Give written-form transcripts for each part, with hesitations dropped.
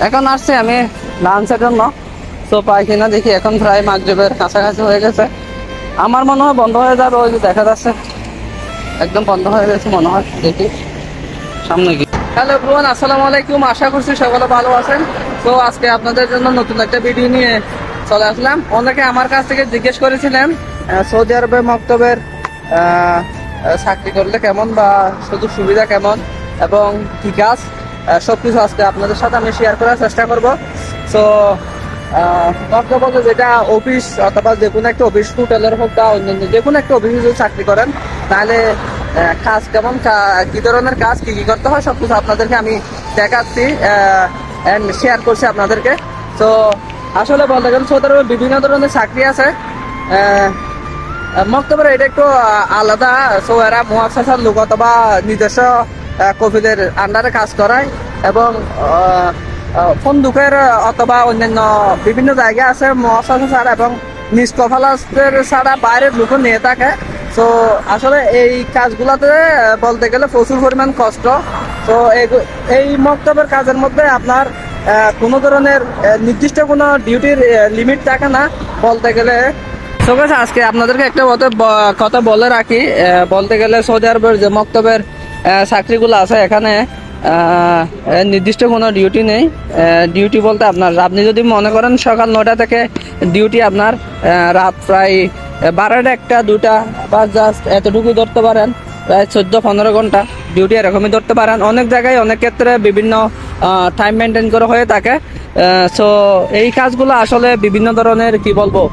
এখন আসছি আমি লাঞ্চের জন্য। তো পাই কিনা দেখি, এখন প্রায় মাগরিবের কাছাকাছি হয়ে গেছে। আমার মনে হয় বন্ধ হয়ে যাবে, ওই যে দেখা যাচ্ছে একদম বন্ধ হয়ে গেছে মনে হয়। দেখি সামনে গিয়ে। হ্যালো এভরিওয়ান, আসসালামু আলাইকুম। আশা করছি সকলে ভালো আছেন। তো আজকে আপনাদের জন্য নতুন একটা ভিডিও নিয়ে চলে আসলাম। অনেকে আমার কাছ থেকে জিজ্ঞেস করেছিলেন সৌদি আরবে মক্তবের চাকরি করলে কেমন বা সুযোগ সুবিধা কেমন এবং কি কাজ, সবকিছু আজকে আপনাদের সাথে আমি শেয়ার করার চেষ্টা করব। সো মক্তব বলতে যেটা অফিস অথবা যে কোনো একটা অফিস, হোটেলের হোক বা অন্যান্য যে কোনো একটা অফিসে যদি চাকরি করেন তাহলে কাজ কেমন, কি ধরনের কাজ, কি কি করতে হয়, সবকিছু আপনাদেরকে আমি দেখাচ্ছি এন্ড শেয়ার করছি আপনাদেরকে। তো আসলে বলতে গেলে সৌদি আরবে বিভিন্ন ধরনের চাকরি আছে। মক্তবের এটা একটু আলাদা। সো এরা মুআসাসার লোক অথবা নিজস্ব কফিলের আন্ডারে কাজ করায় এবং ফন্দুকের অথবা অন্যান্য বিভিন্ন জায়গা আছে মুআসাসা ছাড়া এবং নিজ কফালাসদের ছাড়া বাইরের লোক নিয়ে থাকে। তো আসলে এই কাজগুলোতে বলতে গেলে প্রচুর পরিমাণ কষ্ট। তো এই মক্তবের কাজের মধ্যে আপনার কোনো ধরনের নির্দিষ্ট কোনো ডিউটির লিমিট থাকে না বলতে গেলে। তো আজকে আপনাদেরকে একটা কথা বলে রাখি। বলতে গেলে সৌদি আরবের যে মক্তবের চাকরিগুলো আছে এখানে নির্দিষ্ট কোনো ডিউটি নেই। ডিউটি বলতে আপনি যদি মনে করেন সকাল 9টা থেকে ডিউটি আপনার রাত প্রায় 12টা 1টা 2টা বা জাস্ট এতটুকু ধরতে পারেন, প্রায় 14-15 ঘন্টা ডিউটি এরকমই ধরতে পারেন। অনেক জায়গায় অনেক ক্ষেত্রে বিভিন্ন টাইম মেনটেন করে হয়ে থাকে। সো এই কাজগুলো আসলে বিভিন্ন ধরনের কি বলবো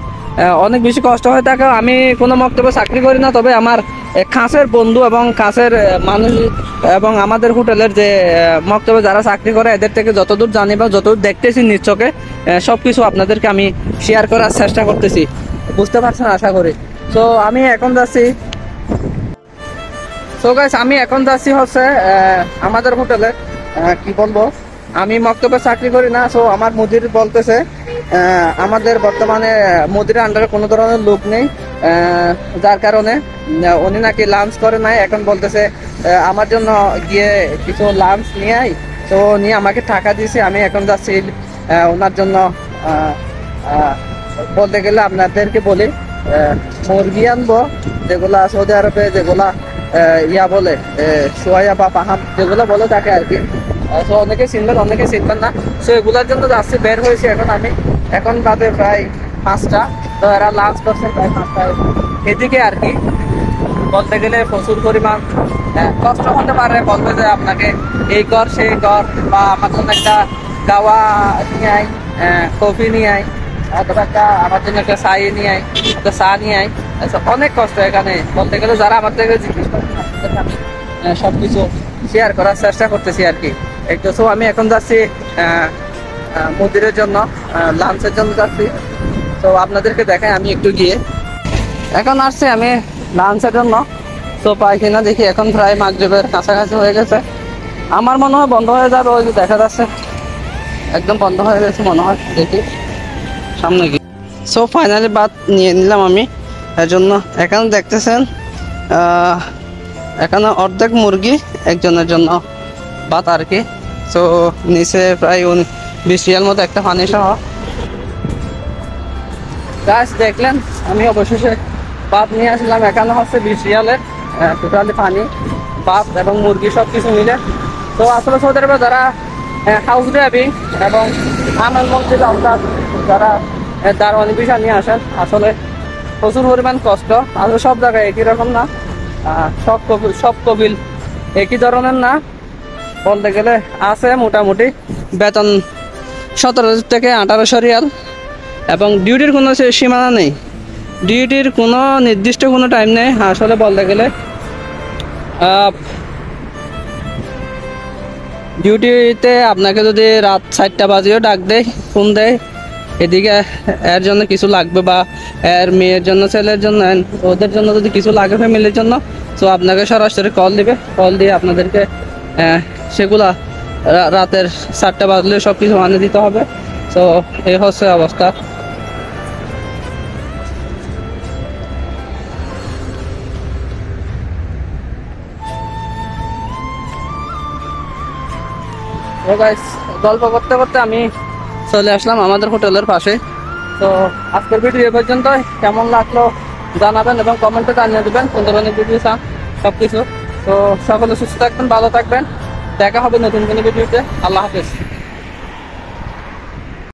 অনেক বেশি কষ্ট হয়ে থাকে। আমি কোনো মক্তবে চাকরি করি না, তবে আমার কাছের বন্ধু এবং কাছের মানুষ এবং আমাদের হোটেলের যে মক্তবে যারা চাকরি করে এদের থেকে যতদূর জানি বা যতদূর দেখতেছি নিজ চোখে সবকিছু আপনাদেরকে আমি শেয়ার করার চেষ্টা করতেছি। বুঝতে পারছেন আশা করি। তো আমি এখন যাচ্ছি হচ্ছে আমাদের হোটেলে। কি বলবো, আমি মক্তবে চাকরি করি না। সো আমার মুদির বলতেছে আমাদের বর্তমানে মুদির আন্ডারে কোনো ধরনের লোক নেই, যার কারণে উনি নাকি লাঞ্চ করে নাই। এখন বলতেছে আমার জন্য গিয়ে কিছু লাঞ্চ নিয়ে আই। তো নিয়ে আমাকে টাকা দিয়েছে, আমি এখন যাচ্ছি ওনার জন্য। বলতে গেলে আপনাদেরকে বলি মুরগি আনবো, যেগুলা সৌদি আরবে যেগুলা ইয়া বলে সোয়া বা পাহাম যেগুলো বলে থাকে আর কি। তো অনেকে চিনবেন অনেকে চিনবেন না। তো এগুলোর জন্য যাচ্ছি, বের হয়েছি এখন আমি। এখন বাদে প্রায় 5টা। তো এরা লাঞ্চ করছে প্রায় 5টায় এদিকে আর কি। বলতে গেলে প্রচুর পরিমাণ কষ্ট হতে পারে। বলবে যে আপনাকে এই কর সেই কর, বা আমার জন্য একটা গাওয়া নিয়ে আয়, কফি নিয়ে আয়, অথবা আমার জন্য একটা চা নিয়ে আয়, একটা চা নিয়ে আয়। অনেক কষ্ট এখানে। বলতে গেলে যারা আমার থেকে জিজ্ঞেস করেন আমি সবকিছু শেয়ার করার চেষ্টা করতেছি আর কি। একটু তো আমি এখন যাচ্ছি মুদিরের জন্য, লাঞ্চের জন্য যাচ্ছি। তো আপনাদেরকে দেখাই আমি একটু গিয়ে। এখন আসছি আমি লাঞ্চের জন্য। তো পাই কিনা দেখি, এখন প্রায় মাগরিবের কাছাকাছি হয়ে গেছে। আমার মনে হয় বন্ধ হয়ে যাবে, ওই যে দেখা যাচ্ছে একদম বন্ধ হয়ে গেছে মনে হয়। দেখি সামনে গিয়ে। সো ফাইনালি ভাত নিয়ে নিলাম আমি। এর জন্য এখানে দেখতেছেন এখানে অর্ধেক মুরগি, একজনের জন্য ভাত আর কি। তো নিচে প্রায় 20 রিয়াল মতো একটা পানি সহ। গাছ দেখলেন আমি অবশেষে ভাত নিয়ে আসলাম। এখানে হচ্ছে 20 রিয়ালের টোটালি পানি, ভাত এবং মুরগি সব কিছু মিলে। তো আসলে সৌদি আরবে যারা হাউস ড্রাইভিং এবং আমল মসজিদ যারা দারোয়ানি ভিসা নিয়ে আসেন, আসলে প্রচুর পরিমাণ কষ্ট। আসলে সব জায়গায় একই রকম না, সব কবিল একই ধরনের না। বলতে গেলে আছে মোটামুটি বেতন 17 থেকে 1800 রিয়াল এবং ডিউটির কোনো সীমানা নেই, ডিউটির কোনো নির্দিষ্ট কোনো টাইম নেই। আসলে বলতে গেলে ডিউটিতে আপনাকে যদি রাত 4টা বাজেও ডাক দেয়, ফোন দেয় এদিকে এর জন্য কিছু লাগবে বা এর মেয়ের জন্য, ছেলের জন্য, ওদের জন্য যদি কিছু লাগে ফ্যামিলির জন্য, তো আপনাকে সরাসরি কল দিবে। কল দিয়ে আপনাদেরকে সেগুলা রাতের 4টা বাজলে সব কিছু আনে দিতে হবে। তো এই হচ্ছে অবস্থা। তো গাইস গল্প করতে করতে আমি চলে আসলাম আমাদের হোটেলের পাশে। তো আজকের ভিডিও এ পর্যন্ত, কেমন লাগলো জানাবেন এবং কমেন্টে জানিয়ে দেবেন কোন ধরনের ভিডিও চান সবকিছু। তো সকলে সুস্থ থাকবেন, ভালো থাকবেন, দেখা হবে নতুন কোনো ভিডিওতে। আল্লাহ হাফেজ।